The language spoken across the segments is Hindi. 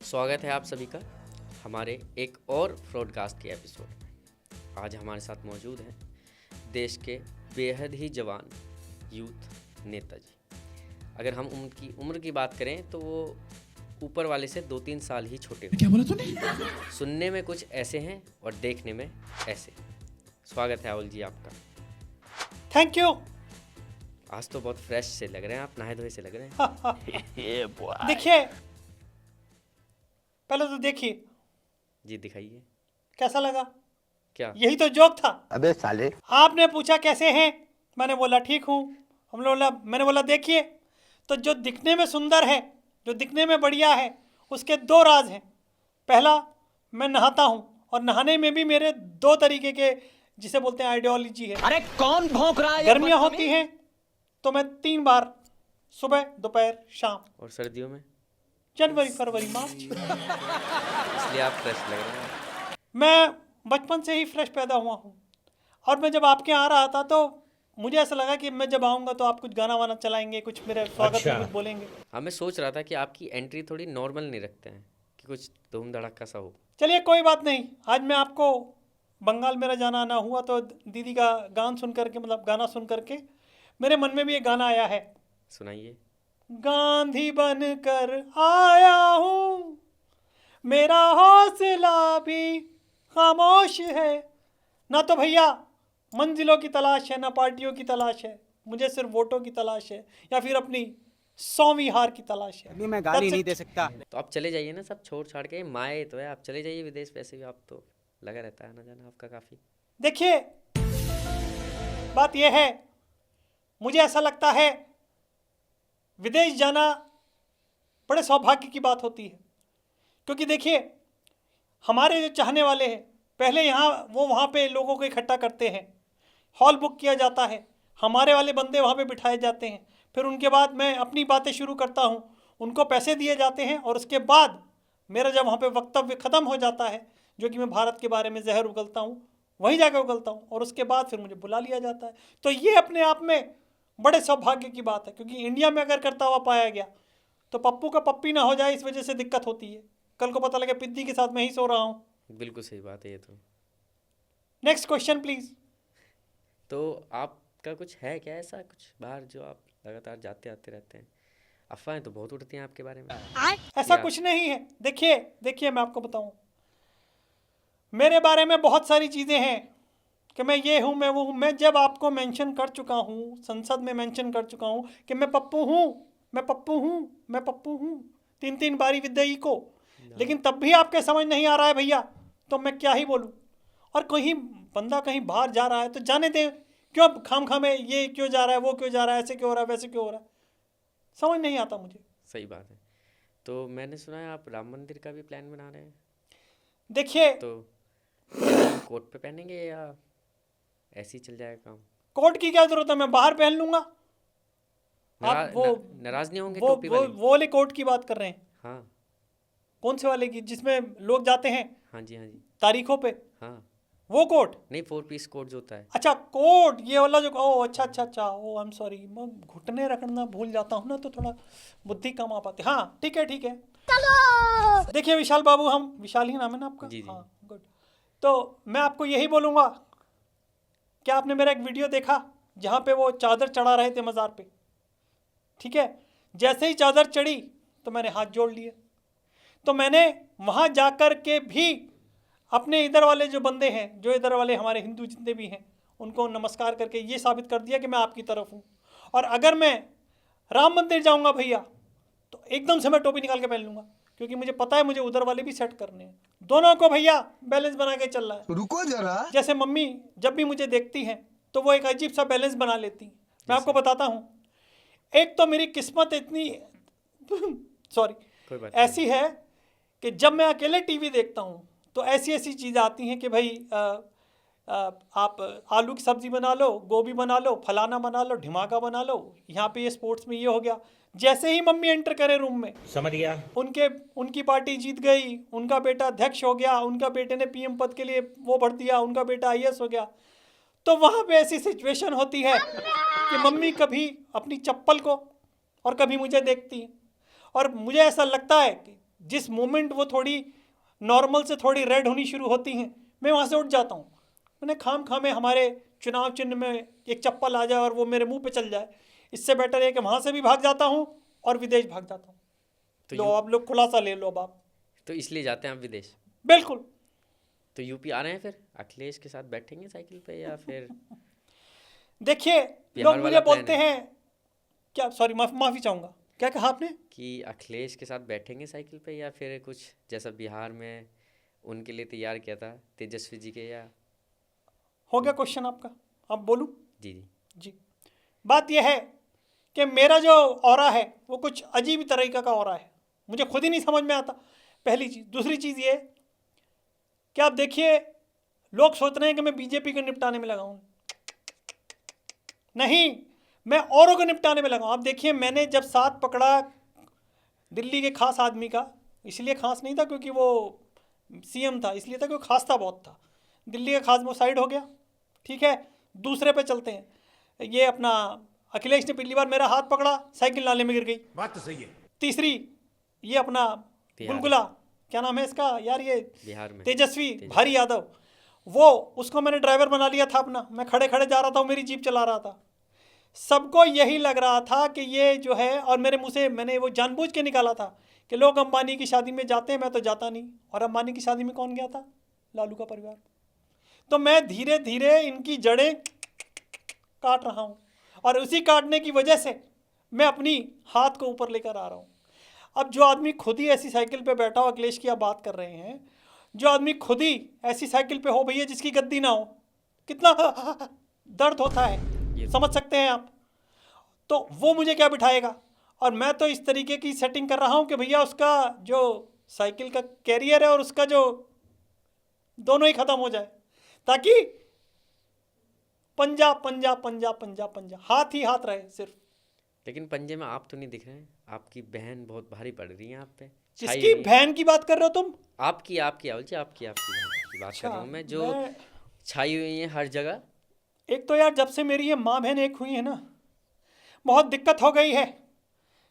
स्वागत है आप सभी का हमारे एक और ब्रॉडकास्ट के एपिसोड में। आज हमारे साथ मौजूद हैं देश के बेहद ही जवान यूथ नेताजी। अगर हम उनकी उम्र की बात करें तो वो ऊपर वाले से 2-3 साल ही छोटे हैं। क्या बोला तूने? सुनने में कुछ ऐसे हैं और देखने में ऐसे। स्वागत है अवल जी आपका। Thank you. आज तो बहुत फ्रेश से लग रहे हैं आप, नहाए धोए से लग रहे हैं। देखिए, पहले तो देखिए जी दिखाइए कैसा लगा। क्या यही तो जोक था। अबे साले, आपने पूछा कैसे हैं, मैंने बोला ठीक हूँ। मैंने बोला देखिए, तो जो दिखने में सुंदर है, जो दिखने में बढ़िया है, उसके 2 राज हैं। पहला, मैं नहाता हूँ और नहाने में भी मेरे 2 तरीके के, जिसे बोलते हैं आइडियोलॉजी है। अरे कौन भौंक रहा है? गर्मियाँ होती हैं तो मैं 3 बार, सुबह, दोपहर, शाम। और सर्दियों में जनवरी, फरवरी, मार्च। इसलिए आप फ्रेश लग रहे हैं। मैं बचपन से ही फ्रेश पैदा हुआ हूँ और मैं जब आपके यहाँ आ रहा था तो मुझे ऐसा लगा कि मैं जब आऊँगा तो आप कुछ गाना वाना चलाएंगे, कुछ मेरे स्वागत में कुछ बोलेंगे। हाँ, मैं सोच रहा था कि आपकी एंट्री थोड़ी नॉर्मल नहीं रखते हैं कि कुछ धूम धड़ाका सा हो। चलिए कोई बात नहीं। आज मैं आपको, बंगाल मेरा जाना आना हुआ तो दीदी का गाना सुन करके मेरे मन में भी एक गाना आया है। सुनाइए। गांधी बनकर आया हूँ, मेरा हौसला भी खामोश है। ना तो भैया मंजिलों की तलाश है, ना पार्टियों की तलाश है, मुझे सिर्फ वोटों की तलाश है या फिर अपनी 100वीं हार की तलाश है। अभी मैं गाली नहीं दे सकता। तो आप चले जाइए ना, सब छोड़ छाड़ के। माए तो है, आप चले जाइए विदेश। वैसे भी आप तो लगा रहता है ना जाना आपका काफ़ी। देखिए, बात यह है, मुझे ऐसा लगता है विदेश जाना बड़े सौभाग्य की बात होती है। क्योंकि देखिए, हमारे जो चाहने वाले हैं, पहले वहाँ पे लोगों को इकट्ठा करते हैं, हॉल बुक किया जाता है, हमारे वाले बंदे वहाँ पे बिठाए जाते हैं, फिर उनके बाद मैं अपनी बातें शुरू करता हूँ, उनको पैसे दिए जाते हैं और उसके बाद मेरा जब वहाँ पे वक्तव्य ख़त्म हो जाता है, जो कि मैं भारत के बारे में जहर उगलता हूँ, वहीं जाकर उगलता हूँ, और उसके बाद फिर मुझे बुला लिया जाता है। तो ये अपने आप में बड़े सौभाग्य की बात है। क्योंकि इंडिया में अगर करता हुआ पाया गया तो पप्पू का पप्पी ना हो जाए, इस वजह से दिक्कत होती है। कल को पता लगे पिद्दी के साथ मैं ही सो रहा हूँ। बिल्कुल सही बात है ये तो। Next question please. तो आपका कुछ है क्या ऐसा कुछ बाहर जो आप लगातार जाते आते रहते हैं? अफवाहें तो बहुत उड़ती हैं आपके बारे में। ऐसा कुछ नहीं है। देखिए मैं आपको बताऊं, मेरे बारे में बहुत सारी चीज़ें हैं कि मैं ये हूँ, मैं वो हूँ। मैं जब आपको मेंशन कर चुका हूँ, संसद में मेंशन कर चुका हूँ कि मैं पप्पू हूँ, मैं पप्पू हूँ, मैं पप्पू हूँ, 3-3 बारी विद्याई को, लेकिन तब भी आपके समझ नहीं आ रहा है भैया, तो मैं क्या ही बोलूँ। और कहीं बंदा कहीं बाहर जा रहा है तो जाने दे, क्यों खाम में ये क्यों जा रहा है, वो क्यों जा रहा है, ऐसे क्यों हो रहा है, वैसे क्यों हो रहा है, समझ नहीं आता मुझे। सही बात है। तो मैंने सुना है आप राम मंदिर का भी प्लान बना रहे हैं। देखिए, तो कोट पे पहनेंगे या ऐसे ही चल जाएगा काम? कोट की क्या जरूरत है, मैं बाहर पहन लूंगा। आप वो नाराज नहीं होंगे वो टोपी वो वाले? वो वाले कोट की बात कर रहे हैं? हाँ कौन से वाले की, जिसमें लोग जाते हैं हाँ जी, हाँ जी। तारीखों पे, हाँ वो कोट? नहीं, 4 पीस कोट जो होता है। अच्छा कोट, ये वाला जो, ओ अच्छा, ओ आई एम सॉरी, मैं घुटने रखना भूल जाता हूँ ना, तो थोड़ा बुद्धि कम आ पाती। हाँ ठीक है चलो। देखिए विशाल बाबू, हम विशाल ही नाम है ना आपका? जी, जी। हाँ गुड। तो मैं आपको यही बोलूँगा, क्या आपने मेरा एक वीडियो देखा जहाँ पे वो चादर चढ़ा रहे थे मज़ार पे? ठीक है, जैसे ही चादर चढ़ी तो मैंने हाथ जोड़ लिए। तो मैंने वहाँ जाकर के भी अपने इधर वाले जो बंदे हैं, जो इधर वाले हमारे हिंदू जितने भी हैं, उनको नमस्कार करके ये साबित कर दिया कि मैं आपकी तरफ हूँ। और अगर मैं राम मंदिर जाऊँगा भैया तो एकदम से मैं टोपी निकाल के पहन लूँगा, क्योंकि मुझे पता है मुझे उधर वाले भी सेट करने हैं। दोनों को भैया बैलेंस बना के चल रहा है। रुको जरा। जैसे मम्मी जब भी मुझे देखती हैं तो वो एक अजीब सा बैलेंस बना लेती हैं। मैं आपको बताता हूँ, एक तो मेरी किस्मत इतनी सॉरी कोई बात ऐसी है कि जब मैं अकेले टीवी देखता हूँ तो ऐसी चीज़ें आती हैं कि भाई आप आलू की सब्ज़ी बना लो, गोभी बना लो, फलाना बना लो, ढिमाका बना लो, यहाँ पे ये स्पोर्ट्स में ये हो गया। जैसे ही मम्मी एंटर करे रूम में, समझ गया, उनकी पार्टी जीत गई, उनका बेटा अध्यक्ष हो गया, उनका बेटे ने पीएम पद के लिए वो भर दिया, उनका बेटा आईएएस हो गया, तो वहाँ पे ऐसी सिचुएशन होती है कि मम्मी कभी अपनी चप्पल को और कभी मुझे देखती है। और मुझे ऐसा लगता है कि जिस मोमेंट वो थोड़ी नॉर्मल से थोड़ी रेड होनी शुरू होती हैं, मैं वहाँ से उठ जाता हूँ। मैंने खाम में हमारे चुनाव चिन्ह में एक चप्पल आ जाए और वो मेरे मुंह पे चल जाए, इससे बेटर है कि वहाँ से भी भाग जाता हूँ और विदेश भाग जाता हूँ। तो लो आप लोग खुलासा ले लो अब आप। तो इसलिए जाते हैं आप विदेश? बिल्कुल। तो यूपी आ रहे हैं, फिर अखिलेश के साथ बैठेंगे साइकिल पे या फिर? देखिए बिहार लोग वाला मुझे बोलते प्लान है। हैं क्या, सॉरी माफ़ी चाहूँगा, क्या कहा आपने? कि अखिलेश के साथ बैठेंगे साइकिल पे या फिर कुछ जैसा बिहार में उनके लिए तैयार किया था तेजस्वी जी के, या? हो गया क्वेश्चन आपका, अब बोलूँ? जी जी। जी, बात यह है कि मेरा जो ऑरा है वो कुछ अजीब ही तरीक़े का ऑरा है, मुझे खुद ही नहीं समझ में आता, पहली चीज़। दूसरी चीज़ ये कि आप देखिए, लोग सोच रहे हैं कि मैं बीजेपी को निपटाने में लगा हूँ। नहीं, मैं औरों को निपटाने में लगा हूँ। आप देखिए, मैंने जब साथ पकड़ा दिल्ली के खास आदमी का, इसलिए खास नहीं था क्योंकि वो सीएम था, इसलिए था क्योंकि खास था बहुत था। दिल्ली का खास वो साइड हो गया, ठीक है। दूसरे पे चलते हैं, ये अपना अखिलेश ने पहली बार मेरा हाथ पकड़ा, साइकिल नाले में गिर गई। बात तो सही है। तीसरी, ये अपना गुलगुला, क्या नाम है इसका यार, ये बिहार में तेजस्वी भारी यादव, वो उसको मैंने ड्राइवर बना लिया था अपना। मैं खड़े खड़े जा रहा था, वो मेरी जीप चला रहा था। सबको यही लग रहा था कि ये जो है, और मेरे मुंह से मैंने वो जानबूझ के निकाला था कि लोग अंबानी की शादी में जाते हैं, मैं तो जाता नहीं। और अंबानी की शादी में कौन गया था? लालू का परिवार। तो मैं धीरे धीरे इनकी जड़ें काट रहा हूँ, और उसी काटने की वजह से मैं अपनी हाथ को ऊपर लेकर आ रहा हूँ। अब जो आदमी खुद ही ऐसी साइकिल पे बैठा हो, अखिलेश की आप बात कर रहे हैं, जो आदमी खुद ही ऐसी साइकिल पे हो भैया जिसकी गद्दी ना हो, कितना दर्द होता है, समझ सकते हैं आप। तो वो मुझे क्या बिठाएगा? और मैं तो इस तरीके की सेटिंग कर रहा हूँ कि भैया उसका जो साइकिल का कैरियर है और उसका जो, दोनों ही ख़त्म हो जाए, ताकि पंजा पंजा पंजा पंजा पंजा, हाथ ही हाथ रहे सिर्फ। लेकिन पंजे में आप तो नहीं दिख रहे हैं, आपकी बहन बहुत भारी पड़ रही है आप पे। किसकी बहन की बात कर रहे हो तुम? आपकी आपकी बहन की बात कर रहा हूँ मैं, जो छाई हुई है हर जगह। एक तो यार जब से मेरी ये माँ बहन एक हुई है ना, बहुत दिक्कत हो गई है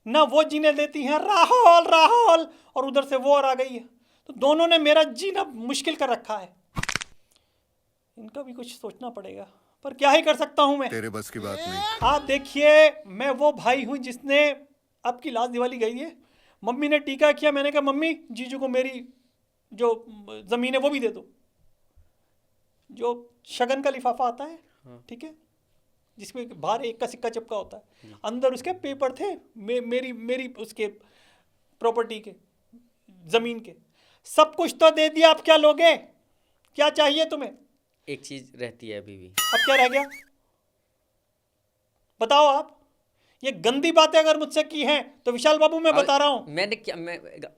ना। वो जीने देती हैं राहुल राहुल, और उधर से वो और आ गई है, तो दोनों ने मेरा जीना मुश्किल कर रखा है। इनका भी कुछ सोचना पड़ेगा, पर क्या ही कर सकता हूं मैं, तेरे बस की बात नहीं। आप देखिए, मैं वो भाई हूं जिसने, अब की लास्ट दिवाली गई है, मम्मी ने टीका किया, मैंने कहा मम्मी जीजू को मेरी जो ज़मीन है वो भी दे दो। जो शगन का लिफाफा आता है, ठीक है, जिसमें बाहर एक का सिक्का चिपका होता है, अंदर उसके पेपर थे मेरी उसके प्रॉपर्टी के, ज़मीन के, सब कुछ तो दे दिया। आप क्या लोगे? क्या चाहिए तुम्हें? एक चीज़ रहती है अभी भी। अब क्या रह गया बताओ आप? ये गंदी बातें अगर मुझसे की हैं तो विशाल बाबू मैं बता रहा हूँ, मैंने क्या,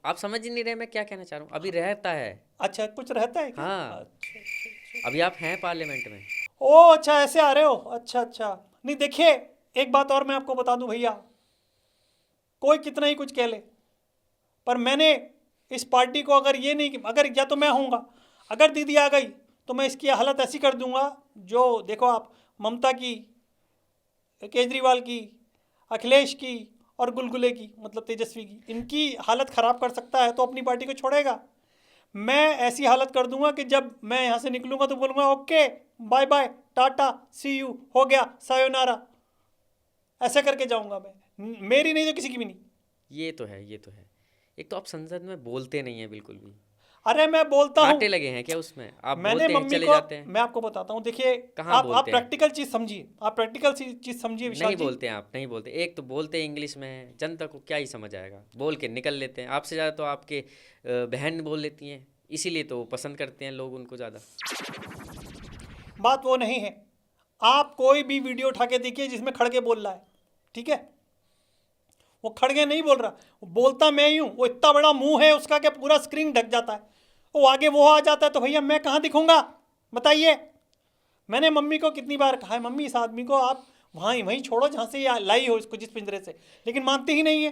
आप समझ ही नहीं रहे मैं क्या कहना चाह रहा हूँ। अभी रहता है। अच्छा कुछ रहता है क्या? हाँ। अच्छा। अभी आप हैं पार्लियामेंट में। ओ अच्छा, ऐसे आ रहे हो, अच्छा अच्छा। नहीं देखिए, एक बात और मैं आपको बता दूं भैया, कोई कितना ही कुछ कह ले, पर मैंने इस पार्टी को अगर ये नहीं, अगर या तो मैं होऊंगा, अगर दीदी आ गई तो मैं इसकी हालत ऐसी कर दूंगा, जो देखो आप, ममता की, केजरीवाल की, अखिलेश की और गुलगुले की, मतलब तेजस्वी की, इनकी हालत ख़राब कर सकता है तो अपनी पार्टी को छोड़ेगा। मैं ऐसी हालत कर दूंगा कि जब मैं यहाँ से निकलूंगा तो बोलूँगा okay bye bye tata see you, हो गया सायोनारा, ऐसे करके जाऊंगा मैं। मेरी नहीं तो किसी की भी नहीं। ये तो है, ये तो है। एक तो आप संसद में बोलते नहीं हैं बिल्कुल भी। अरे मैं बोलता हूँ, कांटे लगे हैं क्या उसमें? आप मैंने बोलते हैं, मम्मी चले को, जाते हैं। मैं आपको बताता हूँ, देखिए कहाँ आप बोलते हैं? प्रैक्टिकल चीज़ समझिए, आप प्रैक्टिकल चीज़ समझिए विशाल नहीं जी। बोलते हैं आप, नहीं बोलते। एक तो बोलते हैं इंग्लिश में, जनता को क्या ही समझ आएगा, बोल के निकल लेते हैं। आपसे ज़्यादा तो आपके बहन बोल लेती हैं, इसीलिए तो पसंद करते हैं लोग उनको ज़्यादा। बात वो नहीं है, आप कोई भी वीडियो उठा के देखिए जिसमें खड़गे बोल रहा है, ठीक है, वो खड़गे नहीं बोल रहा, वो बोलता मैं ही हूँ। वो इतना बड़ा मुंह है उसका कि पूरा स्क्रीन ढक जाता है, वो आगे वो आ जाता है, तो भैया मैं कहाँ दिखूंगा बताइए? मैंने मम्मी को कितनी बार कहा है, मम्मी इस आदमी को आप वहीं छोड़ो जहाँ से ये लाई हो इसको, जिस पिंजरे से, लेकिन मानती ही नहीं है।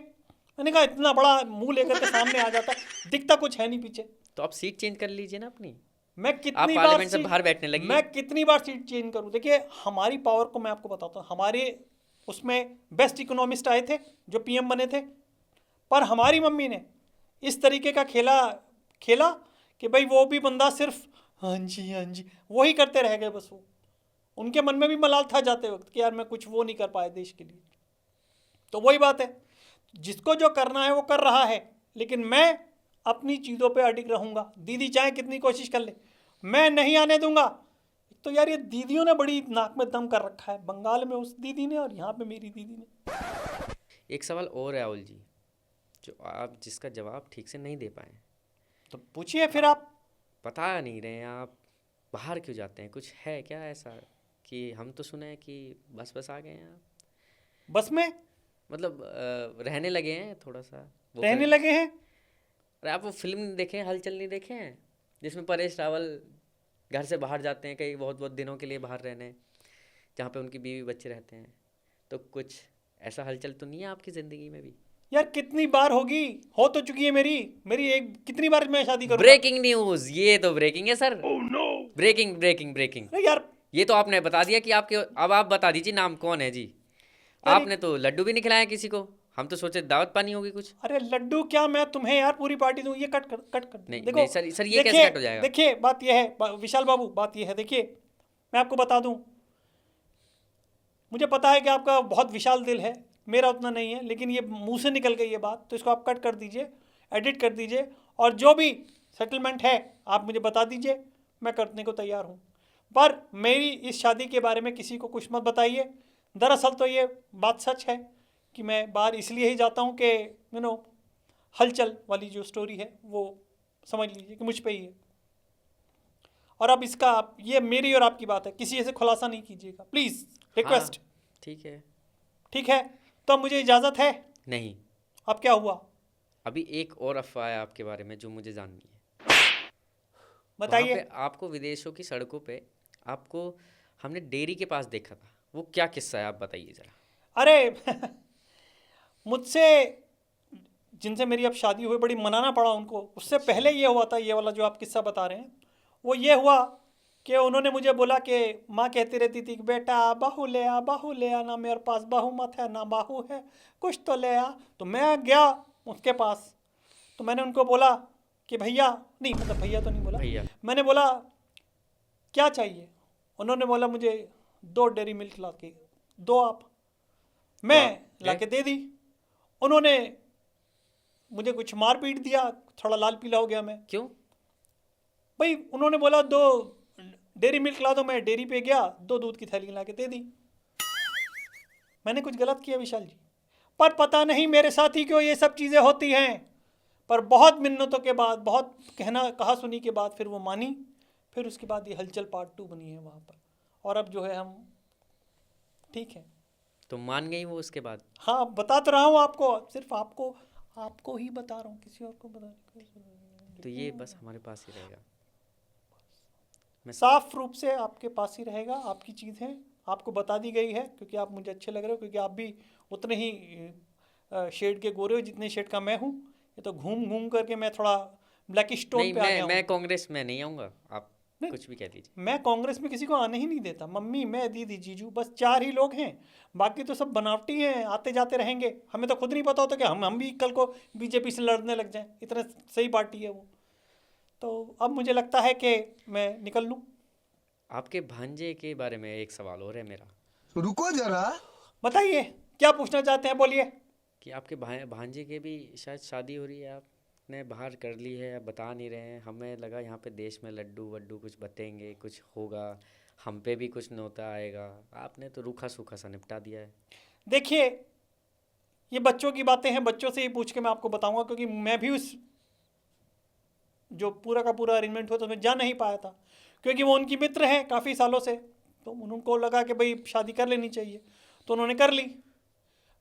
मैंने कहा इतना बड़ा मुंह लेकर के सामने आ जाता है, दिखता कुछ है नहीं पीछे। तो आप सीट चेंज कर लीजिए ना अपनी। मैं आप कितनी बार पार्लियामेंट से बाहर बैठने लगी। मैं कितनी बार सीट चेंज करूं? देखिए हमारी पावर को मैं आपको बताता हूं, हमारे उसमें बेस्ट इकोनॉमिस्ट आए थे जो पीएम बने थे, पर हमारी मम्मी ने इस तरीके का खेला कि भाई वो भी बंदा सिर्फ हाँ जी वही करते रह गए बस। वो उनके मन में भी मलाल था जाते वक्त कि यार मैं कुछ वो नहीं कर पाया देश के लिए। तो वही बात है, जिसको जो करना है वो कर रहा है, लेकिन मैं अपनी चीज़ों पे अडिग रहूँगा। दीदी चाहे कितनी कोशिश कर ले, मैं नहीं आने दूंगा। तो यार ये दीदियों ने बड़ी नाक में दम कर रखा है, बंगाल में उस दीदी ने और यहाँ पे मेरी दीदी ने। एक सवाल और है राहुल जी, जो आप जिसका जवाब ठीक से नहीं दे पाए। तो पूछिए फिर आप। बता नहीं रहे हैं आप, बाहर क्यों जाते हैं? कुछ है क्या ऐसा कि हम तो सुने हैं कि बस आ गए हैं आप? बस में मतलब रहने लगे हैं थोड़ा सा वो रहने लगे हैं। अरे आप वो फिल्म नहीं देखे हैं, हलचल नहीं देखे हैं, जिसमें परेश रावल घर से बाहर जाते हैं कई बहुत दिनों के लिए बाहर रहने, जहाँ पे उनकी बीवी बच्चे रहते हैं। तो कुछ ऐसा हलचल तो नहीं है आपकी ज़िंदगी में भी? यार कितनी बार होगी, हो तो चुकी है मेरी एक, कितनी बार मैं शादी करूंगा? ब्रेकिंग न्यूज़, ये तो ब्रेकिंग है सर। ब्रेकिंग। अरे यार ये तो आपने बता दिया कि आपके, अब आप बता दीजिए नाम कौन है जी। आपने तो लड्डू भी नहीं खिलाया किसी को, हम तो सोचे दावत पानी होगी कुछ। अरे लड्डू क्या, मैं तुम्हें यार पूरी पार्टी दूं? ये कट कर नहीं देखो नहीं सर ये कैसे कट हो जाएगा? देखिए बात यह है विशाल बाबू, बात यह है, देखिए मैं आपको बता दूं, मुझे पता है कि आपका बहुत विशाल दिल है, मेरा उतना नहीं है, लेकिन ये मुंह से निकल गई ये बात, तो इसको आप कट कर दीजिए, एडिट कर दीजिए, और जो भी सेटलमेंट है आप मुझे बता दीजिए, मैं करने को तैयार हूँ। पर मेरी इस शादी के बारे में किसी को कुछ मत बताइए। दरअसल तो ये बात सच है कि मैं बाहर इसलिए ही जाता हूँ कि हलचल वाली जो स्टोरी है वो समझ लीजिए कि मुझ पे ही है। और अब इसका ये मेरी और आपकी बात है, किसी से खुलासा नहीं कीजिएगा प्लीज़, रिक्वेस्ट। ठीक है। ठीक है, तो अब मुझे इजाज़त है? नहीं, अब क्या हुआ? अभी एक और अफवाह है आपके बारे में जो मुझे जाननी है। बताइए। वहाँ पे आपको विदेशों की सड़कों पे आपको हमने डेयरी के पास देखा था, वो क्या किस्सा है आप बताइए ज़रा। अरे मुझसे जिनसे मेरी अब शादी हुई, बड़ी मनाना पड़ा उनको। उससे पहले ये हुआ था, ये वाला जो आप किस्सा बता रहे हैं, वो ये हुआ कि उन्होंने मुझे बोला कि माँ कहती रहती थी कि बेटा बहू ले आ, ना मेरे पास बहू मत है ना बहू है, कुछ तो ले आ। तो मैं गया उसके पास, तो मैंने उनको बोला कि भैया, नहीं मतलब भैया तो नहीं बोला, भैया, मैंने बोला क्या चाहिए? उन्होंने बोला मुझे 2 डेयरी मिल्क ला के दो आप। मैं ला के दे दी। उन्होंने मुझे कुछ मार पीट दिया, थोड़ा लाल पीला हो गया मैं। क्यों? भाई उन्होंने बोला 2 डेयरी मिल्क ला दो, मैं डेयरी पे गया, 2 दूध की थैली ला के दे दी। मैंने कुछ गलत किया विशाल जी? पर पता नहीं मेरे साथ ही क्यों ये सब चीज़ें होती हैं। पर बहुत मिन्नतों के बाद, बहुत कहा सुनी के बाद फिर वो मानी। फिर उसके बाद ये हलचल पार्ट 2 बनी है वहाँ पर, और अब जो है हम ठीक है। तो मान गई वो उसके बाद? हाँ बता तो रहा हूँ आपको, सिर्फ आपको ही बता रहा हूँ, किसी और को बताने की। तो ये बस हमारे पास ही रहेगा, साफ रूप से आपके पास ही रहेगा। आपकी चीज़ है, आपको बता दी गई है, क्योंकि आप मुझे अच्छे लग रहे हो, क्योंकि आप भी उतने ही शेड के गोरे हो जितने शेड का मैं हूँ। ये तो घूम करके मैं थोड़ा ब्लैकिश टोन पे आ गया हूँ। मैं कांग्रेस में नहीं आऊँगा, आप कुछ भी कह लीजिए। मैं कांग्रेस में किसी को आने ही नहीं देता। मम्मी, मैं, दीदी, जीजू, बस 4 ही लोग हैं, बाकी तो सब बनावटी हैं, आते जाते रहेंगे। हमें तो खुद नहीं पता होता कि हम भी कल को बीजेपी से लड़ने लग जाएं, इतना सही पार्टी है वो। तो अब मुझे लगता है कि मैं निकल लूँ। आपके भांजे के बारे में एक सवाल और है मेरा। रुको जरा, बताइए क्या पूछना चाहते हैं, बोलिए। कि आपके भांजे के भी शायद शादी हो रही है, आपने बाहर कर ली है, आप बता नहीं रहे हैं। हमें लगा यहाँ पे देश में लड्डू वड्डू कुछ बतेंगे, कुछ होगा, हम पे भी कुछ न्योता आएगा। आपने तो रूखा सूखा सा निपटा दिया है। देखिए ये बच्चों की बातें हैं, बच्चों से ही पूछ के मैं आपको बताऊंगा, क्योंकि मैं भी उस जो पूरा का पूरा अरेंजमेंट हुआ तो उसमें जा नहीं पाया था, क्योंकि वो उनकी मित्र हैं काफ़ी सालों से। तो उनको लगा कि भाई शादी कर लेनी चाहिए, तो उन्होंने कर ली।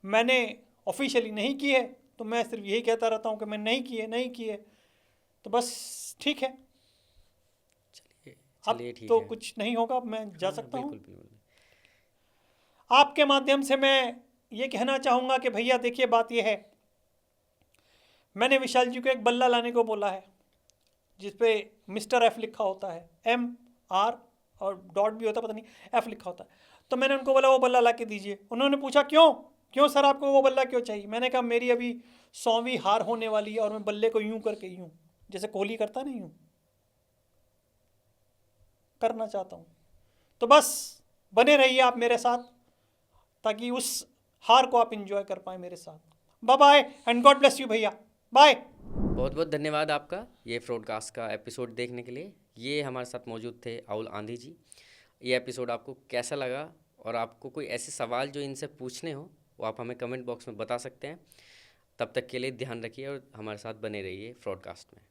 मैंने ऑफिशियली नहीं की है, तो मैं सिर्फ यही कहता रहता हूँ कि मैं नहीं की है। तो बस ठीक है, अब चलिए ठीक तो है। कुछ नहीं होगा, अब मैं जा सकता हूँ। बिल्कुल बिल्कुल। आपके माध्यम से मैं ये कहना चाहूँगा कि भैया देखिए बात ये है, मैंने विशाल जी को एक बल्ला लाने को बोला है जिस पे मिस्टर एफ लिखा होता है, MR और डॉट भी होता है, पता नहीं, F लिखा होता है। तो मैंने उनको बोला वो बल्ला ला के दीजिए। उन्होंने पूछा क्यों? क्यों सर आपको वो बल्ला क्यों चाहिए? मैंने कहा मेरी अभी 100वीं हार होने वाली है और मैं बल्ले को यूं करके यूं, जैसे कोहली करता नहीं, यूं करना चाहता हूं। तो बस बने रहिए आप मेरे साथ, ताकि उस हार को आप इंजॉय कर पाए मेरे साथ। Bye bye and God bless you भैया, बाय। बहुत बहुत धन्यवाद आपका ये फ्रॉडकास्ट का एपिसोड देखने के लिए। ये हमारे साथ मौजूद थे आउल आंधी जी। ये एपिसोड आपको कैसा लगा और आपको कोई ऐसे सवाल जो इनसे पूछने हो वो आप हमें कमेंट बॉक्स में बता सकते हैं। तब तक के लिए ध्यान रखिए और हमारे साथ बने रहिए फ्रॉडकास्ट में।